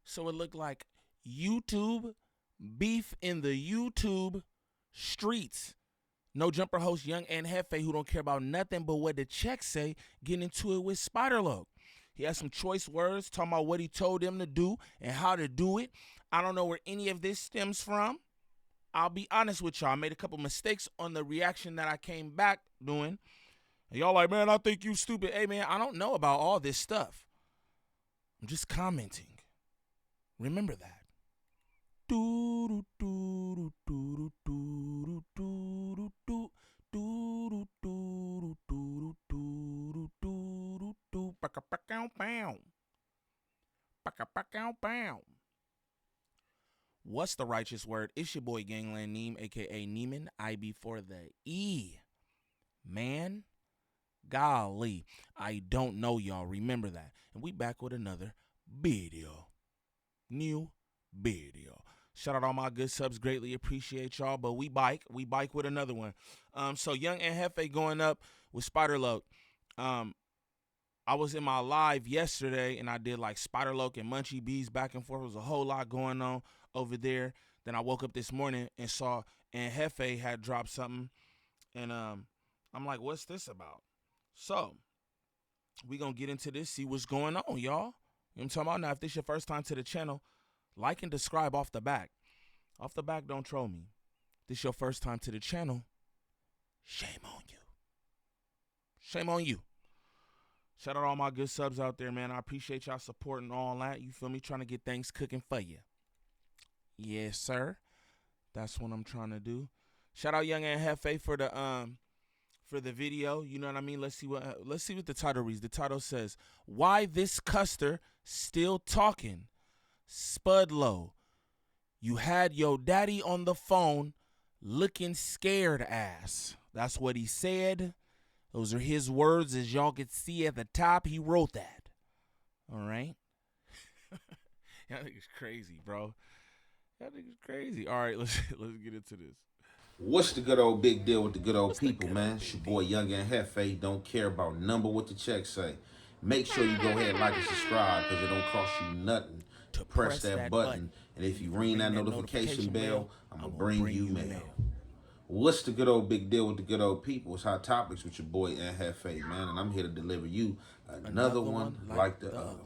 So it looked like YouTube beef in the YouTube streets. No Jumper host Young and Hefe, who don't care about nothing but what the checks say, getting into it with Spiderloak. He has some choice words talking about what he told them to do and how to do it. I don't know where any of this stems from. I'll be honest with y'all. I made a couple mistakes on the reaction that I came back doing. And y'all like, man, I think you stupid. Hey, man, I don't know about all this stuff. I'm just commenting. Remember that. What's the righteous word? It's your boy Gangland Neem, aka Neiman. I before the E. Man, golly, I don't know y'all. Remember that. And we back with another video. New video. Shout out all my good subs. Greatly appreciate y'all. But we bike with another one. So Young and Hefe going up with Spiderloak. I was in my live yesterday and I did like Spiderloak and Munchie Bees back and forth. There was a whole lot going on over there. Then I woke up this morning and saw and Hefe had dropped something. And I'm like, what's this about? So we gonna get into this, see what's going on, y'all. You know what I'm talking about? Now, if this your first time to the channel, like and subscribe off the back. Off the back, don't troll me. If this your first time to the channel, shame on you. Shame on you. Shout out all my good subs out there, man. I appreciate y'all supporting all that. You feel me? Trying to get things cooking for you. Yes, sir. That's what I'm trying to do. Shout out Young and Hefe for the video. You know what I mean? Let's see what the title reads. The title says, "Why this Custer still talking? Spudlow, you had your daddy on the phone looking scared ass." That's what he said. Those are his words, as y'all can see at the top. He wrote that. All right. That nigga's crazy, bro. That nigga's crazy. All right, let's get into this. What's the good old big deal with the good old people, man? It's your boy Young and Hefe. Don't care about number what the check say. Make sure you go ahead and like and subscribe because it don't cost you nothing to press that button. And if you ring that notification bell, I'm going to bring you mail. What's the good old big deal with the good old people? It's Hot Topics with your boy and Hefe, man. And I'm here to deliver you another one like the other one.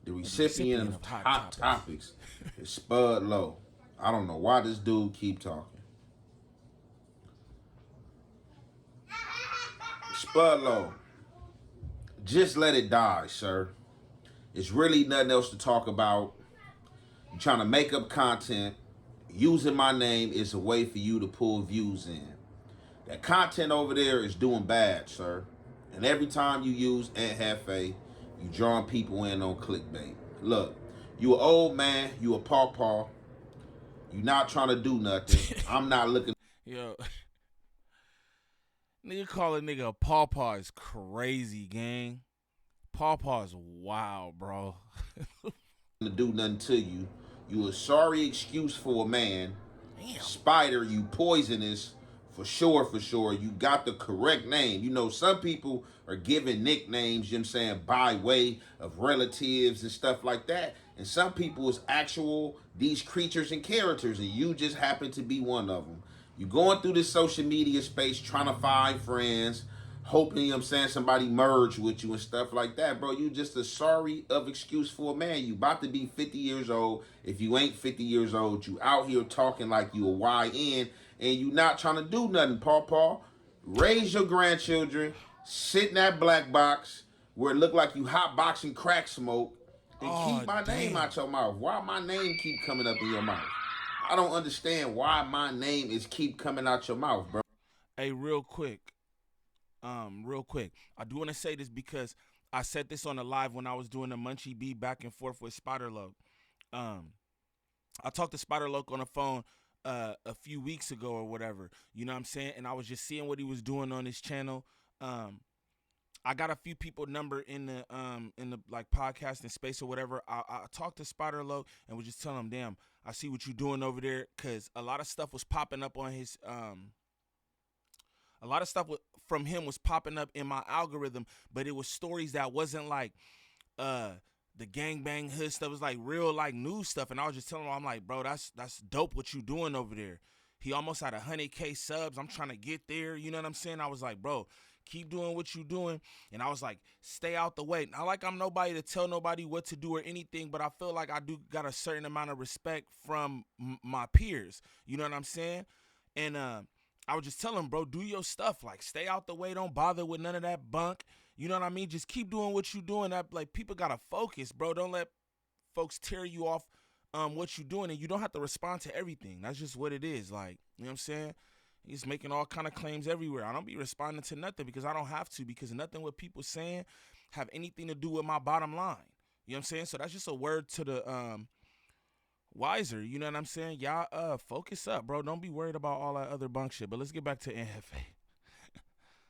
The recipient of Hot Topics is Spud Low. I don't know why this dude keep talking. Spud Low, just let it die, sir. It's really nothing else to talk about. You're trying to make up content. Using my name is a way for you to pull views in. That content over there is doing bad, sir. And every time you use Aunt Hefe, you drawing people in on clickbait. Look, you an old man, you a pawpaw. You not trying to do nothing. I'm not looking. Yo, nigga call a nigga a pawpaw is crazy, gang. Pawpaw is wild, bro. To do nothing to you. You a sorry excuse for a man. Damn. Spider, you poisonous. For sure, for sure. You got the correct name. You know, some people are given nicknames, you know what I'm saying, by way of relatives and stuff like that. And some people is actual, these creatures and characters, and you just happen to be one of them. You going through this social media space trying to find friends, hoping, you know what I'm saying, somebody merge with you and stuff like that, bro. You just a sorry of excuse for a man. You about to be 50 years old. If you ain't 50 years old, you out here talking like you a YN, and you not trying to do nothing, pawpaw. Raise your grandchildren, sit in that black box where it look like you hot boxing crack smoke, and keep my name out your mouth. Why my name keep coming up in your mouth? I don't understand why my name is keep coming out your mouth, bro. Hey, real quick. I do want to say this because I said this on the live when I was doing the Munchie Bee back and forth with Spiderloak. I talked to Spiderloak on the phone a few weeks ago or whatever. You know what I'm saying? And I was just seeing what he was doing on his channel. I got a few people number in the like podcasting space or whatever. I talked to Spiderloak and was just telling him, damn, I see what you're doing over there, because a lot of stuff was popping up on his a lot of stuff from him was popping up in my algorithm, but it was stories that wasn't like the gangbang hood stuff was like real like new stuff, and I was just telling him, I'm like, bro, that's dope what you doing over there. He almost had 100K subs. I'm trying to get there. You know what I'm saying? I was like, bro, keep doing what you doing. And I was like, stay out the way. Not like I'm nobody to tell nobody what to do or anything, but I feel like I do got a certain amount of respect from my peers. You know what I'm saying? And I would just tell him, bro, do your stuff. Like, stay out the way. Don't bother with none of that bunk. You know what I mean? Just keep doing what you doing. That, like, people gotta focus, bro. Don't let folks tear you off what you doing, and you don't have to respond to everything. That's just what it is. Like, you know what I'm saying? He's making all kind of claims everywhere. I don't be responding to nothing because I don't have to, because nothing what people saying have anything to do with my bottom line. You know what I'm saying? So that's just a word to the wiser. You know what I'm saying? Y'all focus up, bro. Don't be worried about all that other bunk shit. But let's get back to Hefe.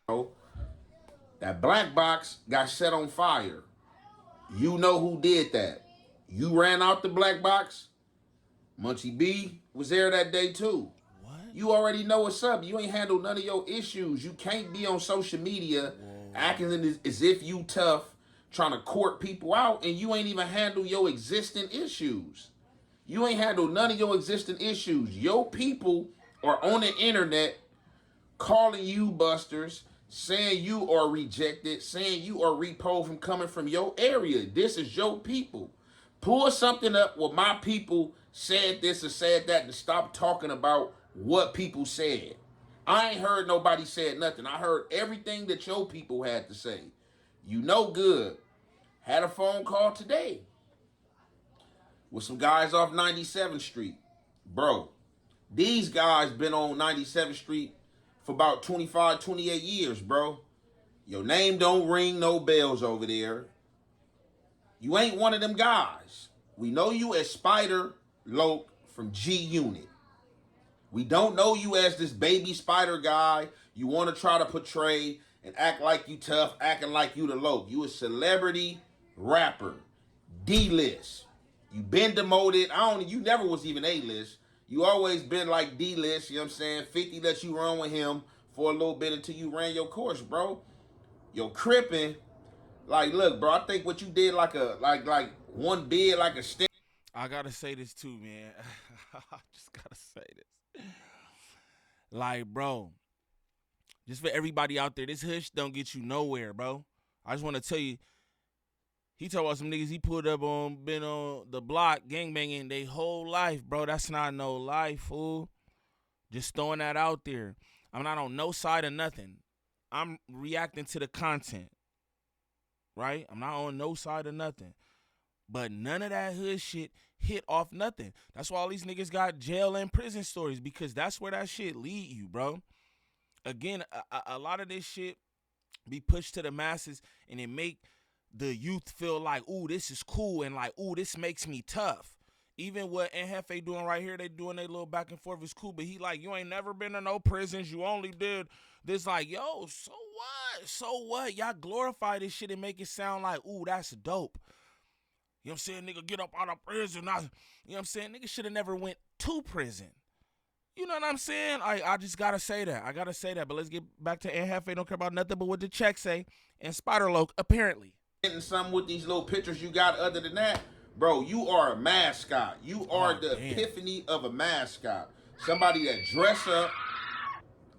Bro, that black box got set on fire. You know who did that. You ran out the black box. Munchie B was there that day too. What? You already know what's up. You ain't handled none of your issues. You can't be on social media Whoa. acting as if you tough, trying to court people out, and you ain't even handle your existing issues. You ain't handled none of your existing issues. Your people are on the internet calling you busters, saying you are rejected, saying you are repo from coming from your area. This is your people. Pull something up where my people said this or said that, and stop talking about what people said. I ain't heard nobody said nothing. I heard everything that your people had to say. You know good. Had a phone call today with some guys off 97th Street. Bro, these guys been on 97th Street for about 25, 28 years, bro. Your name don't ring no bells over there. You ain't one of them guys. We know you as Spider Loke from G Unit. We don't know you as this baby spider guy you want to try to portray and act like you tough, acting like you the Loke. You a celebrity rapper, D-list. You been demoted. You never was even A-list. You always been like D-list, you know what I'm saying? 50 let you run with him for a little bit until you ran your course, bro. You're cripping. Like, look, bro, I think what you did like one bid like a sting. I gotta say this too, man. I just gotta say this. Like, bro, just for everybody out there, this hush don't get you nowhere, bro. I just want to tell you, he talk about some niggas he put up on, been on the block, gangbanging they whole life, bro. That's not no life, fool. Just throwing that out there. I'm not on no side of nothing. I'm reacting to the content, right? I'm not on no side of nothing. But none of that hood shit hit off nothing. That's why all these niggas got jail and prison stories, because that's where that shit lead you, bro. Again, a lot of this shit be pushed to the masses, and it make the youth feel like, ooh, this is cool, and like, ooh, this makes me tough. Even what Hefe doing right here, they doing their little back and forth is cool, but he like, you ain't never been to no prisons, you only did this. Like, yo, so what? So what? Y'all glorify this shit and make it sound like, ooh, that's dope. You know what I'm saying? Nigga, get up out of prison. You know what I'm saying? Nigga should have never went to prison. You know what I'm saying? I just gotta say that. I gotta say that. But let's get back to Hefe. Don't care about nothing but what the check say. And Spider Loke, apparently. Something with these little pictures you got other than that, bro, you are a mascot. You are Oh, the damn. epiphany of a mascot. Somebody that dress up,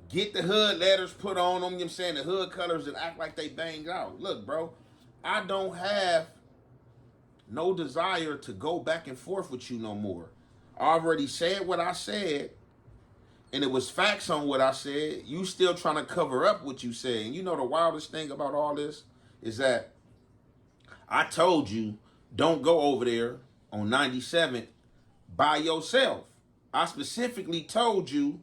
get the hood letters put on them, you know what I'm saying, the hood colors, and act like they banged out. Look, bro, I don't have no desire to go back and forth with you no more. I already said what I said, and it was facts on what I said. You still trying to cover up what you said. And you know the wildest thing about all this is that I told you don't go over there on 97th by yourself. I specifically told you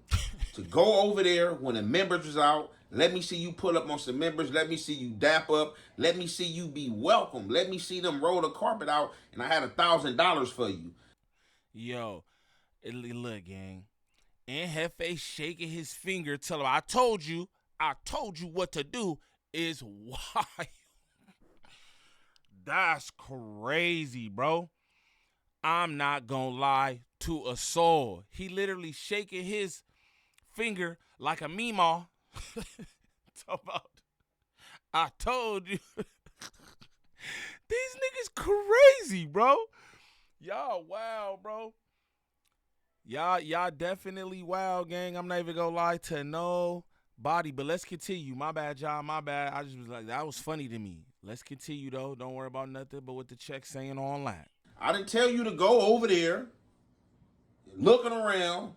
to go over there when the members was out. Let me see you pull up on some members. Let me see you dap up. Let me see you be welcome. Let me see them roll the carpet out. And I had $1,000 for you. Yo, look, gang. And Hefe shaking his finger, tell him, I told you what to do is why. That's crazy, bro. I'm not gonna lie to a soul. He literally shaking his finger like a meemaw. Talk about, I told you. These niggas crazy, bro. Y'all wow, bro. Y'all definitely wow, gang. I'm not even gonna lie to nobody. But let's continue. My bad, y'all. My bad. I just was like, that was funny to me. Let's continue though. Don't worry about nothing but what the check saying online. I didn't tell you to go over there, looking around,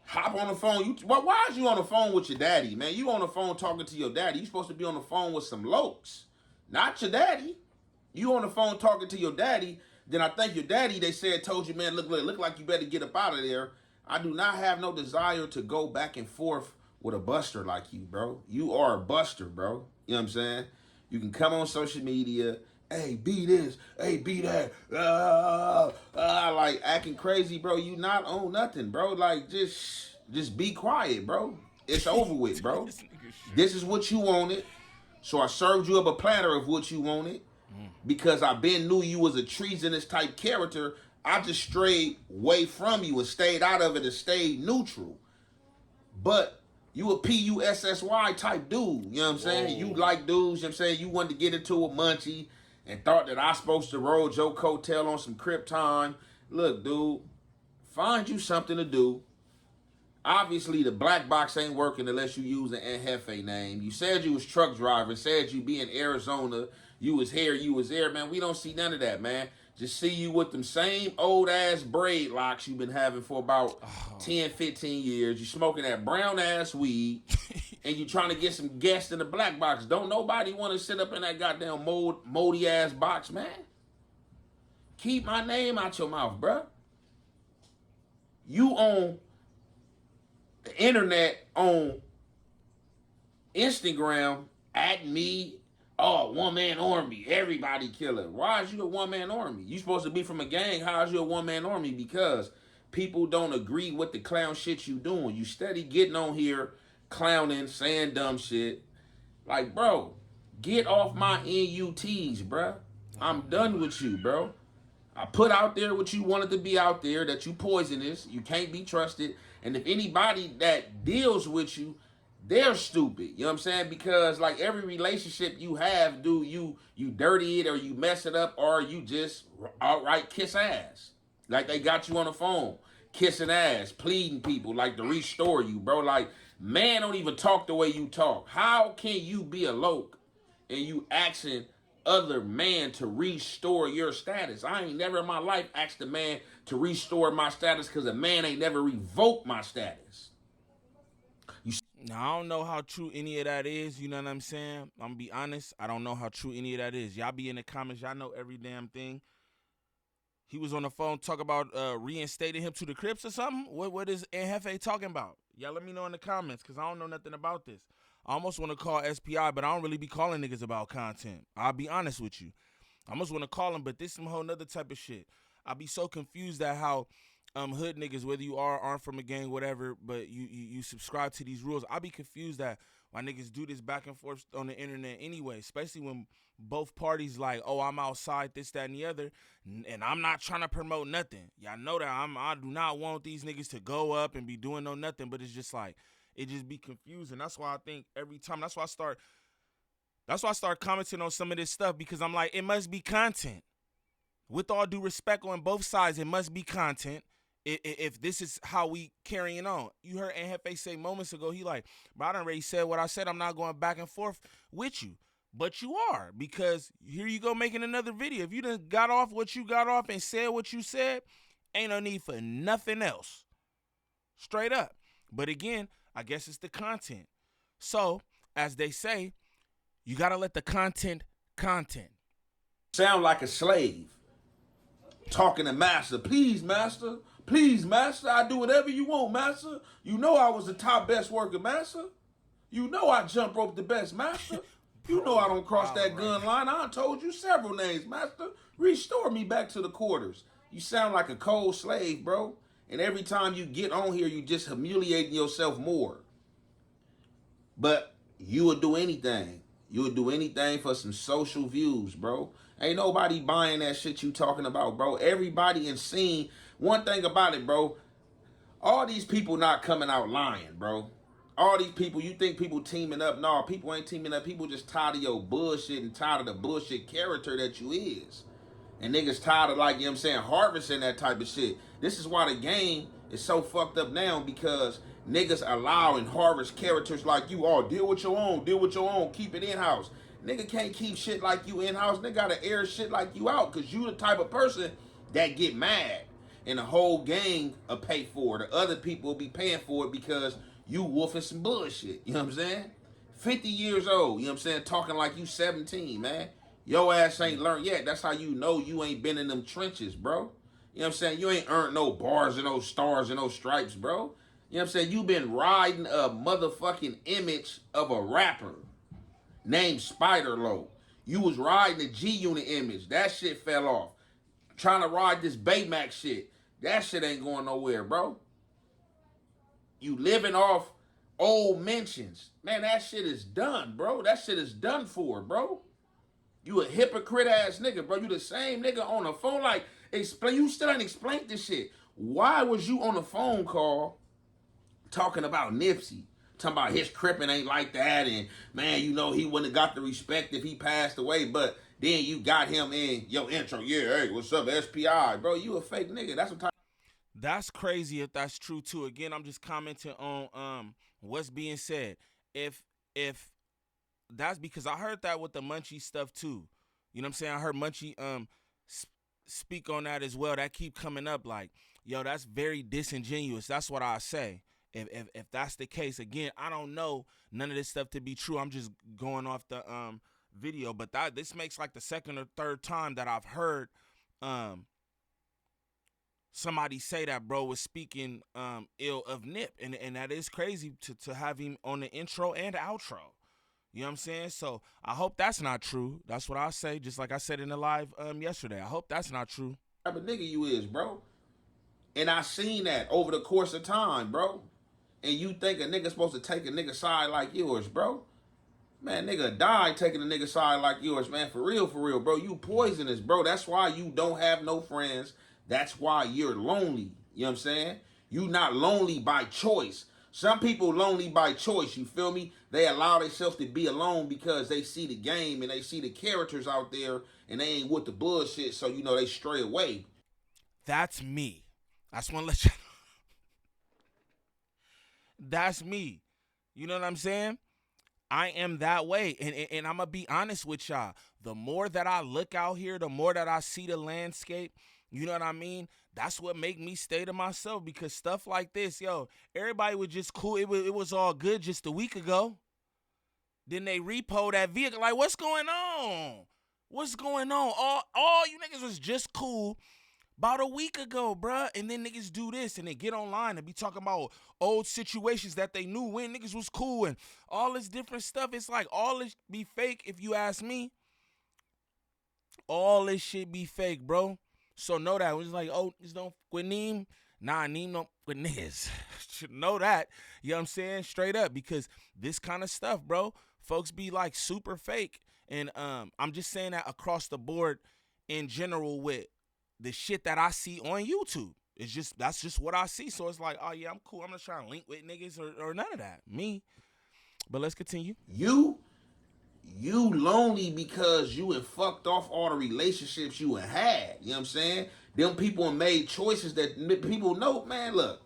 hop on the phone. Why is you on the phone with your daddy, man? You on the phone talking to your daddy. You supposed to be on the phone with some lokes, not your daddy. You on the phone talking to your daddy. Then I think your daddy, they said, told you, man, look like you better get up out of there. I do not have no desire to go back and forth with a buster like you, bro. You are a buster, bro. You know what I'm saying? You can come on social media, hey, be this, hey, be that, like acting crazy, bro. You not on nothing, bro. Like just be quiet, bro. It's over with, bro. This is what you wanted, so I served you up a platter of what you wanted. Because I been knew you was a treasonous type character, I just strayed away from you and stayed out of it and stayed neutral. But you a PUSSY type dude, you know what I'm saying? You like dudes, you know what I'm saying? You wanted to get into a munchie and thought that I supposed to roll Joe coattail on some crip time. Look, dude, find you something to do. Obviously, the black box ain't working unless you use an Hefe name. You said you was truck driver, said you be in Arizona, you was here, you was there, man. We don't see none of that, man. Just see you with them same old ass braid locks you've been having for about 10, 15 years. You smoking that brown ass weed, and you trying to get some guests in the black box. Don't nobody want to sit up in that goddamn moldy ass box, man. Keep my name out your mouth, bruh. You on the internet on Instagram at me, oh, one man army, everybody killer. Why is you a one man army? You supposed to be from a gang. How is you a one man army? Because people don't agree with the clown shit you doing. You steady getting on here clowning, saying dumb shit. Like, bro, get off my NUTs, bro. I'm done with you, bro. I put out there what you wanted to be out there, that you poisonous, you can't be trusted, and if anybody that deals with you, they're stupid. You know what I'm saying? Because like every relationship you have, do you dirty it or you mess it up or you just outright kiss ass. Like they got you on the phone, kissing ass, pleading people like to restore you, bro. Like, man don't even talk the way you talk. How can you be a loke and you asking other man to restore your status? I ain't never in my life asked a man to restore my status because a man ain't never revoked my status. Now I don't know how true any of that is. You know what I'm saying? I'm gonna be honest. I don't know how true any of that is. Y'all be in the comments. Y'all know every damn thing. He was on the phone talking about reinstating him to the Crips or something. What is Hefe talking about? Y'all let me know in the comments because I don't know nothing about this. I almost want to call SPI, but I don't really be calling niggas about content. I'll be honest with you. I almost want to call him, but this some whole nother type of shit. I be so confused at how hood niggas, whether you are or aren't from a gang, whatever, but you subscribe to these rules. I be confused at why niggas do this back and forth on the internet anyway, especially when both parties like, oh, I'm outside, this, that, and the other, and I'm not trying to promote nothing. Y'all know that I do not want these niggas to go up and be doing no nothing, but it's just like, it just be confusing. That's why I think every time, that's why I start commenting on some of this stuff, because I'm like, it must be content. With all due respect on both sides, it must be content. If this is how we carrying on. You heard Hefe say moments ago, he like, but I done already said what I said. I'm not going back and forth with you. But you are, because here you go making another video. If you done got off what you got off and said what you said, ain't no need for nothing else. Straight up. But again, I guess it's the content. So, as they say, you got to let the content. Sound like a slave. Talking to master. Please, master. Please, master. I do whatever you want, master. You know I was the top best worker, master. You know I jump rope the best, master. You know I don't cross that gun line. I told you several names, master. Restore me back to the quarters. You sound like a cold slave, bro. And every time you get on here, you just humiliating yourself more. But you would do anything. You would do anything for some social views, bro. Ain't nobody buying that shit you talking about, bro. Everybody in scene. One thing about it, bro. All these people not coming out lying, bro. All these people, you think people teaming up? No, people ain't teaming up. People just tired of your bullshit and tired of the bullshit character that you is. And niggas tired of, like, you know what I'm saying, harvesting that type of shit. This is why the game is so fucked up now, because niggas allow and harvest characters like you. Oh, deal with your own, keep it in-house. Nigga can't keep shit like you in-house. Nigga gotta air shit like you out, because you the type of person that get mad. And the whole gang will pay for it. The other people will be paying for it because you wolfing some bullshit. You know what I'm saying? 50 years old, you know what I'm saying? Talking like you 17, man. Your ass ain't learned yet. That's how you know you ain't been in them trenches, bro. You know what I'm saying? You ain't earned no bars and no stars and no stripes, bro. You know what I'm saying? You been riding a motherfucking image of a rapper named Spider Low. You was riding the G Unit image. That shit fell off. Trying to ride this Baymax shit. That shit ain't going nowhere, bro. You living off old mentions. Man, that shit is done, bro. That shit is done for, bro. You a hypocrite ass nigga, bro. You the same nigga on the phone. Like, explain. You still ain't explained this shit. Why was you on a phone call talking about Nipsey? Talking about his crippin' ain't like that, and man, you know he wouldn't have got the respect if he passed away. But then you got him in your intro. Yeah, hey, what's up, SPI, bro? You a fake nigga. That's what type. That's crazy if that's true too. Again, I'm just commenting on what's being said. If that's because I heard that with the Munchie stuff too. You know what I'm saying? I heard Munchie speak on that as well. That keep coming up like, yo, that's very disingenuous. That's what I say. If that's the case, again, I don't know none of this stuff to be true. I'm just going off the video, but this makes like the second or third time that I've heard somebody say that bro was speaking ill of Nip, and that is crazy to have him on the intro and outro. You know what I'm saying? So I hope that's not true. That's what I say, just like I said in the live yesterday. I hope that's not true. Type of nigga you is, bro. And I seen that over the course of time, bro. And you think a nigga supposed to take a nigga side like yours, bro? Man, nigga died taking a nigga side like yours, man. For real, bro. You poisonous, bro. That's why you don't have no friends. That's why you're lonely. You know what I'm saying? You not lonely by choice. Some people lonely by choice, you feel me? They allow themselves to be alone because they see the game and they see the characters out there and they ain't with the bullshit, so, you know, they stray away. That's me. I just want to let you know. That's me. You know what I'm saying? I am that way. And I'm going to be honest with y'all. The more that I look out here, the more that I see the landscape, you know what I mean? That's what make me stay to myself, because stuff like this, yo, everybody was just cool. It was all good just a week ago. Then they repo that vehicle. Like, what's going on? What's going on? All you niggas was just cool about a week ago, bruh. And then niggas do this and they get online and be talking about old situations that they knew when niggas was cool and all this different stuff. It's like all this be fake, if you ask me. All this shit be fake, bro. So know that. It's like, oh, just don't with Neem. Nah, Neem don't with niggas. Should know that. You know what I'm saying? Straight up. Because this kind of stuff, bro, folks be like super fake. And I'm just saying that across the board in general with the shit that I see on YouTube. That's just what I see. So it's like, oh yeah, I'm cool. I'm not trying to link with niggas or none of that. Me. But let's continue. You lonely because you have fucked off all the relationships you had. You know what I'm saying? Them people made choices that people know. Man, look.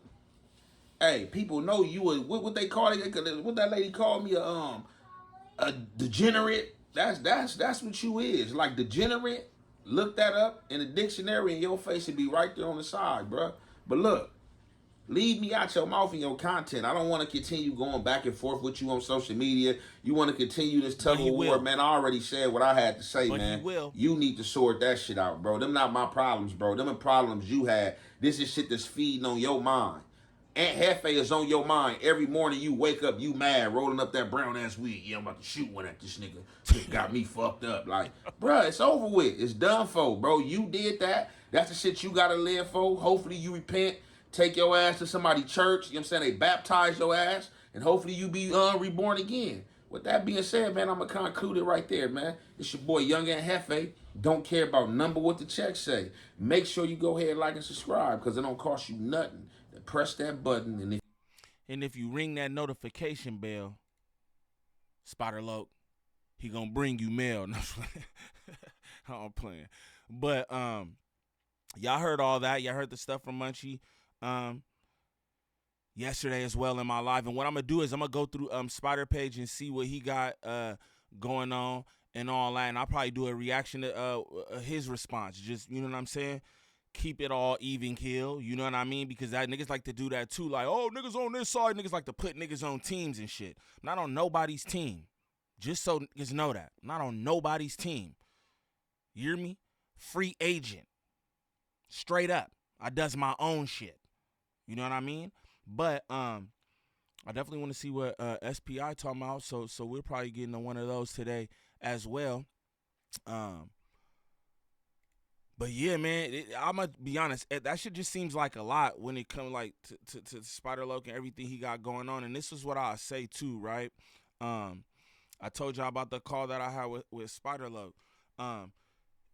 Hey, people know you were what they call it. What that lady called me a degenerate. That's what you is. Like degenerate. Look that up in the dictionary and your face would be right there on the side, bruh. But look, leave me out your mouth and your content. I don't want to continue going back and forth with you on social media. You want to continue this tug of war, man. I already said what I had to say, But man. he will. You need to sort that shit out, bro. Them not my problems, bro. Them are problems you had. This is shit that's feeding on your mind. Aunt Hefe is on your mind. Every morning you wake up, you mad, rolling up that brown ass weed. Yeah, I'm about to shoot one at this nigga. It got me fucked up. Like, bro, it's over with. It's done for, bro. You did that. That's the shit you gotta live for. Hopefully you repent. Take your ass to somebody's church. You know what I'm saying? They baptize your ass. And hopefully you be reborn again. With that being said, man, I'm going to conclude it right there, man. It's your boy, Young and Hefe. Don't care about number what the check say. Make sure you go ahead, like, and subscribe, because it don't cost you nothing. Press that button. And if you ring that notification bell, Spider Loke, he gonna bring you mail. No, I'm playing. But y'all heard all that. Y'all heard the stuff from Munchie yesterday as well in my live. And what I'm gonna do is I'm gonna go through Spider page and see what he got going on and all that. And I'll probably do a reaction to his response. Just, you know what I'm saying? Keep it all even kill. You know what I mean? Because that niggas like to do that too. Like, oh, niggas on this side. Niggas like to put niggas on teams and shit. I'm not on nobody's team. Just so niggas know that. I'm not on nobody's team. You hear me? Free agent. Straight up. I does my own shit. You know what I mean? But I definitely want to see what SPI talking about. So we're probably getting to one of those today as well. But yeah, man, I'm gonna be honest. That shit just seems like a lot when it comes like to Spider Loke and everything he got going on. And this is what I say too, right? I told y'all about the call that I had with Spider Loke.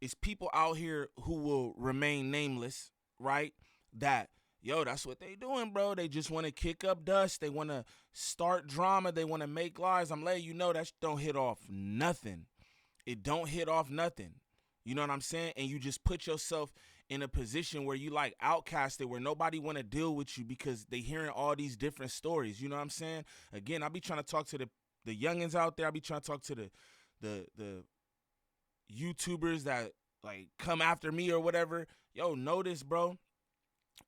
It's people out here who will remain nameless, right? That, yo, that's what they doing, bro. They just want to kick up dust. They want to start drama. They want to make lies. I'm letting you know that don't hit off nothing. It don't hit off nothing. You know what I'm saying? And you just put yourself in a position where you like outcasted, where nobody want to deal with you because they hearing all these different stories. You know what I'm saying? Again, I be trying to talk to the youngins out there. I be trying to talk to the YouTubers that like come after me or whatever. Yo, notice, bro.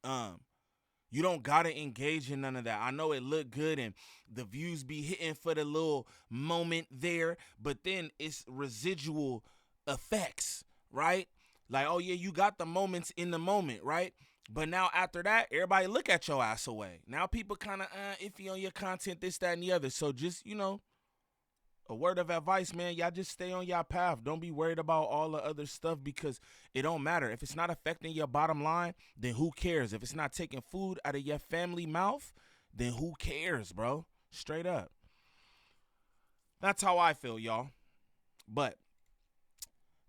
You don't gotta engage in none of that. I know it look good and the views be hitting for the little moment there, but then it's residual effects, right? Like, oh yeah, you got the moments in the moment, right? But now after that, everybody look at your ass away. Now people kind of iffy on your content, this, that, and the other. So just, you know, a word of advice, man, y'all just stay on y'all path. Don't be worried about all the other stuff because it don't matter. If it's not affecting your bottom line, then who cares? If it's not taking food out of your family mouth, then who cares, bro? Straight up. That's how I feel, y'all. But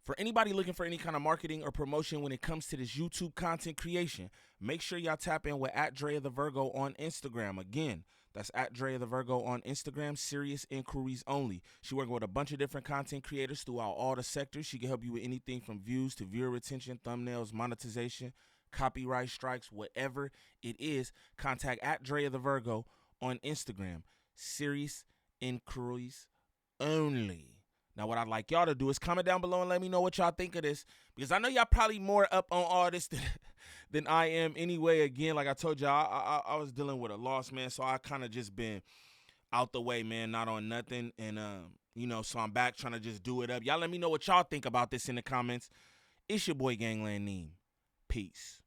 for anybody looking for any kind of marketing or promotion when it comes to this YouTube content creation, make sure y'all tap in with @DreaTheVirgo on Instagram. Again, that's @DreaTheVirgo on Instagram. Serious inquiries only. She working with a bunch of different content creators throughout all the sectors. She can help you with anything from views to viewer retention, thumbnails, monetization, copyright strikes, whatever it is. Contact @DreaTheVirgo on Instagram. Serious inquiries only. Now, what I'd like y'all to do is comment down below and let me know what y'all think of this. Because I know y'all probably more up on all this than I am anyway. Again, like I told y'all, I was dealing with a loss, man. So I kind of just been out the way, man, not on nothing. And, you know, so I'm back trying to just do it up. Y'all let me know what y'all think about this in the comments. It's your boy Gangland Neem. Peace.